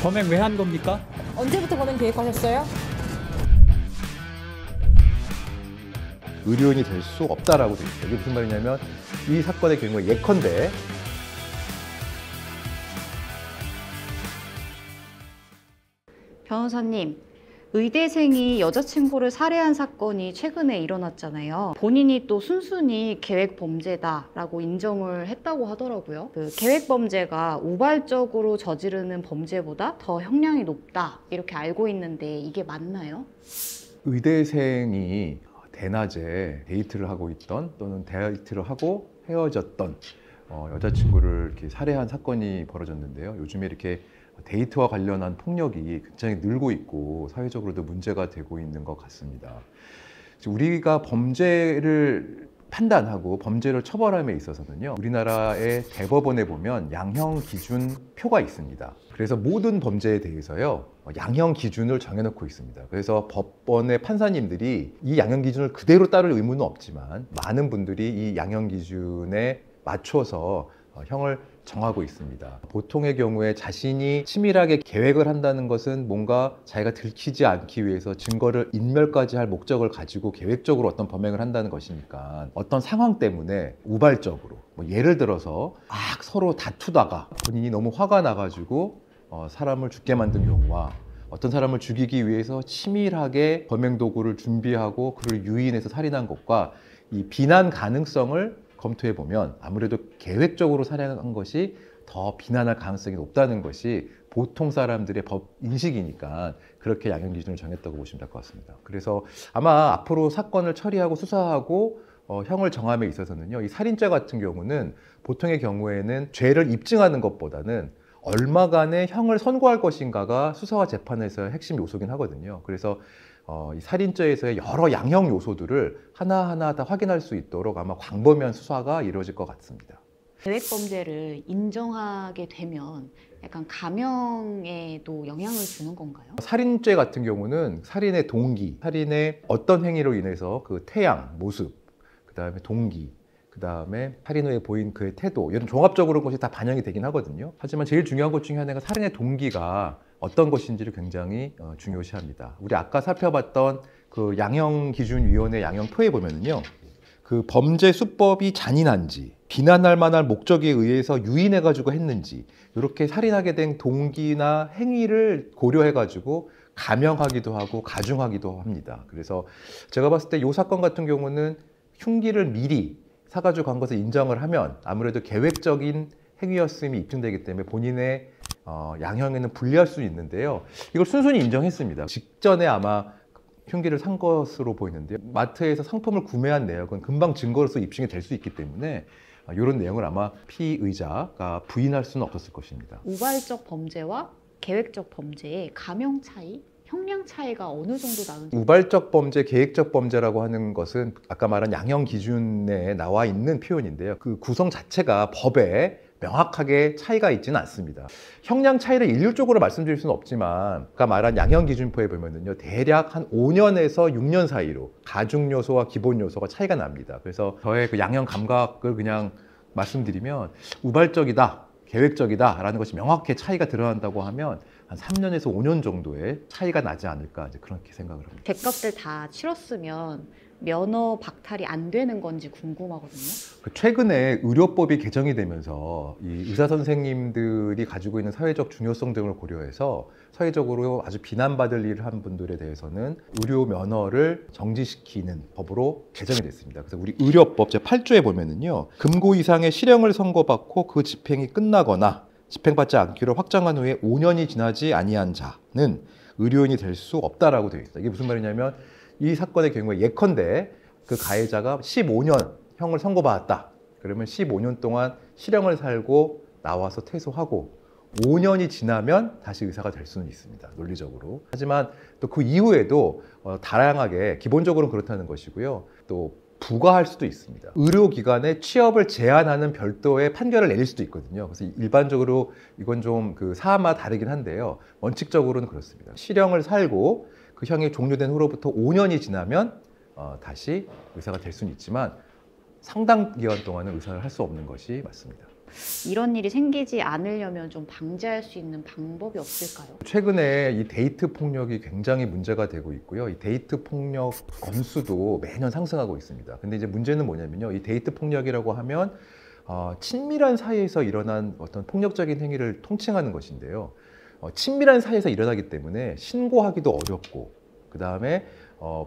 범행 왜 한 겁니까? 언제부터 범행 계획하셨어요? 의료인이 될 수 없다라고 되어 있어요. 이게 무슨 말이냐면 이 사건의 경우에 예컨대 변호사님, 의대생이 여자친구를 살해한 사건이 최근에 일어났잖아요. 본인이 또 순순히 계획 범죄다라고 인정을 했다고 하더라고요. 그 계획 범죄가 우발적으로 저지르는 범죄보다 더 형량이 높다 이렇게 알고 있는데 이게 맞나요? 의대생이 대낮에 데이트를 하고 있던 또는 데이트를 하고 헤어졌던 여자친구를 이렇게 살해한 사건이 벌어졌는데요. 요즘에 이렇게 데이트와 관련한 폭력이 굉장히 늘고 있고 사회적으로도 문제가 되고 있는 것 같습니다. 우리가 범죄를 판단하고 범죄를 처벌함에 있어서는요, 우리나라의 대법원에 보면 양형 기준 표가 있습니다. 그래서 모든 범죄에 대해서요, 양형 기준을 정해놓고 있습니다. 그래서 법원의 판사님들이 이 양형 기준을 그대로 따를 의무는 없지만 많은 분들이 이 양형 기준에 맞춰서 형을 정하고 있습니다. 보통의 경우에 자신이 치밀하게 계획을 한다는 것은 뭔가 자기가 들키지 않기 위해서 증거를 인멸까지 할 목적을 가지고 계획적으로 어떤 범행을 한다는 것이니까 어떤 상황 때문에 우발적으로 예를 들어서 막 서로 다투다가 본인이 너무 화가 나가지고 사람을 죽게 만든 경우와 어떤 사람을 죽이기 위해서 치밀하게 범행 도구를 준비하고 그를 유인해서 살인한 것과 이 비난 가능성을 검토해 보면 아무래도 계획적으로 살해한 것이 더 비난할 가능성이 높다는 것이 보통 사람들의 법 인식이니까 그렇게 양형 기준을 정했다고 보시면 될 것 같습니다. 그래서 아마 앞으로 사건을 처리하고 수사하고 형을 정함에 있어서는요, 이 살인죄 같은 경우는 보통의 경우에는 죄를 입증하는 것보다는 얼마간의 형을 선고할 것인가가 수사와 재판에서의 핵심 요소긴 하거든요. 그래서 이 살인죄에서의 여러 양형 요소들을 하나하나 다 확인할 수 있도록 아마 광범위한 수사가 이루어질 것 같습니다. 계획 범죄를 인정하게 되면 약간 감형에도 영향을 주는 건가요? 살인죄 같은 경우는 살인의 동기, 살인의 어떤 행위로 인해서 그 태양, 모습, 그 다음에 동기, 그 다음에 살인 후에 보인 그의 태도, 이런 종합적으로 것이 다 반영이 되긴 하거든요. 하지만 제일 중요한 것 중에 하나가 살인의 동기가 어떤 것인지를 굉장히 중요시합니다. 우리 아까 살펴봤던 그 양형기준위원회 양형표에 보면은요, 그 범죄 수법이 잔인한지, 비난할 만한 목적에 의해서 유인해가지고 했는지, 이렇게 살인하게 된 동기나 행위를 고려해가지고 감형하기도 하고 가중하기도 합니다. 그래서 제가 봤을 때 이 사건 같은 경우는 흉기를 미리 사가지고 간 것을 인정을 하면 아무래도 계획적인 행위였음이 입증되기 때문에 본인의 양형에는 불리할 수 있는데요. 이걸 순순히 인정했습니다. 직전에 아마 흉기를 산 것으로 보이는데요. 마트에서 상품을 구매한 내역은 금방 증거로서 입증이 될 수 있기 때문에 이런 내용을 아마 피의자가 부인할 수는 없었을 것입니다. 우발적 범죄와 계획적 범죄의 감형 차이? 형량 차이가 어느 정도 나는지? 우발적 범죄, 계획적 범죄라고 하는 것은 아까 말한 양형 기준에 나와 있는 표현인데요. 그 구성 자체가 법에 명확하게 차이가 있지는 않습니다. 형량 차이를 일률적으로 말씀드릴 수는 없지만 아까 말한 양형 기준표에 보면은요, 대략 한 5년에서 6년 사이로 가중 요소와 기본 요소가 차이가 납니다. 그래서 저의 그 양형 감각을 그냥 말씀드리면 우발적이다, 계획적이다 라는 것이 명확하게 차이가 드러난다고 하면 한 3년에서 5년 정도의 차이가 나지 않을까, 이제 그렇게 생각을 합니다. 죗값을 다 치렀으면 면허 박탈이 안 되는 건지 궁금하거든요. 최근에 의료법이 개정이 되면서 이 의사 선생님들이 가지고 있는 사회적 중요성 등을 고려해서 사회적으로 아주 비난받을 일을 한 분들에 대해서는 의료 면허를 정지시키는 법으로 개정이 됐습니다. 그래서 우리 의료법 제8조에 보면은요, 금고 이상의 실형을 선고받고 그 집행이 끝나거나 집행받지 않기로 확정한 후에 5년이 지나지 아니한 자는 의료인이 될 수 없다라고 되어 있어요. 이게 무슨 말이냐면 이 사건의 경우에 예컨대 그 가해자가 15년 형을 선고받았다. 그러면 15년 동안 실형을 살고 나와서 퇴소하고 5년이 지나면 다시 의사가 될 수는 있습니다. 논리적으로. 하지만 또 그 이후에도 다양하게 기본적으로는 그렇다는 것이고요. 또 부과할 수도 있습니다. 의료기관의 취업을 제한하는 별도의 판결을 내릴 수도 있거든요. 그래서 일반적으로 이건 좀 그 사안마다 다르긴 한데요. 원칙적으로는 그렇습니다. 실형을 살고 그 형이 종료된 후로부터 5년이 지나면 다시 의사가 될 수는 있지만 상당 기간 동안은 의사를 할 수 없는 것이 맞습니다. 이런 일이 생기지 않으려면 좀 방지할 수 있는 방법이 없을까요? 최근에 이 데이트 폭력이 굉장히 문제가 되고 있고요. 이 데이트 폭력 건수도 매년 상승하고 있습니다. 근데 이제 문제는 뭐냐면요. 이 데이트 폭력이라고 하면 친밀한 사이에서 일어난 어떤 폭력적인 행위를 통칭하는 것인데요. 친밀한 사이에서 일어나기 때문에 신고하기도 어렵고, 그 다음에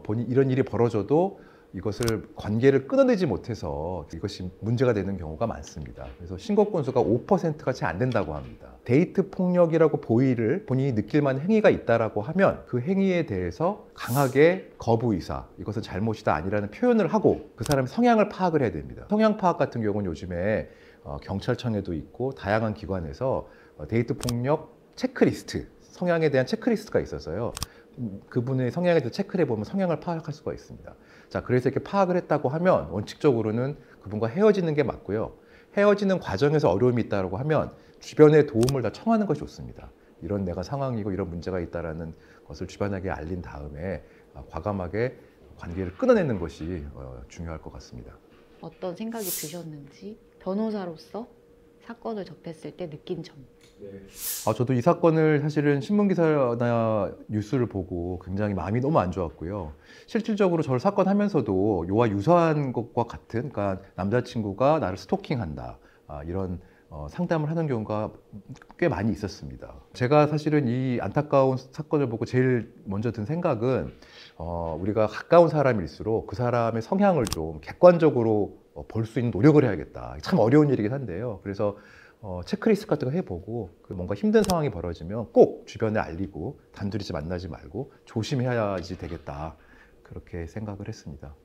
본인 이런 일이 벌어져도 이것을 관계를 끊어내지 못해서 이것이 문제가 되는 경우가 많습니다. 그래서 신고 건수가 5%가 채 안 된다고 합니다. 데이트 폭력이라고 본인이 느낄 만한 행위가 있다라고 하면 그 행위에 대해서 강하게 거부 의사, 이것은 잘못이다 아니라는 표현을 하고 그 사람의 성향을 파악을 해야 됩니다. 성향 파악 같은 경우는 요즘에 경찰청에도 있고 다양한 기관에서 데이트 폭력 체크리스트, 성향에 대한 체크리스트가 있어서요. 그분의 성향에 대해서 체크를 해보면 성향을 파악할 수가 있습니다. 자, 그래서 이렇게 파악을 했다고 하면 원칙적으로는 그분과 헤어지는 게 맞고요. 헤어지는 과정에서 어려움이 있다고 하면 주변의 도움을 다 청하는 것이 좋습니다. 이런 내가 상황이고 이런 문제가 있다는 것을 주변에게 알린 다음에 과감하게 관계를 끊어내는 것이 중요할 것 같습니다. 어떤 생각이 드셨는지 변호사로서 사건을 접했을 때 느낀 점. 저도 이 사건을 사실은 신문기사나 뉴스를 보고 굉장히 마음이 너무 안 좋았고요. 실질적으로 저를 사건 하면서도 요와 유사한 것과 같은, 그러니까 남자친구가 나를 스토킹한다, 이런 상담을 하는 경우가 꽤 많이 있었습니다. 제가 사실은 이 안타까운 사건을 보고 제일 먼저 든 생각은 우리가 가까운 사람일수록 그 사람의 성향을 좀 객관적으로 볼 수 있는 노력을 해야겠다. 참 어려운 일이긴 한데요. 그래서 체크리스트 같은 거 해보고 뭔가 힘든 상황이 벌어지면 꼭 주변에 알리고 단둘이 만나지 말고 조심해야지 되겠다. 그렇게 생각을 했습니다.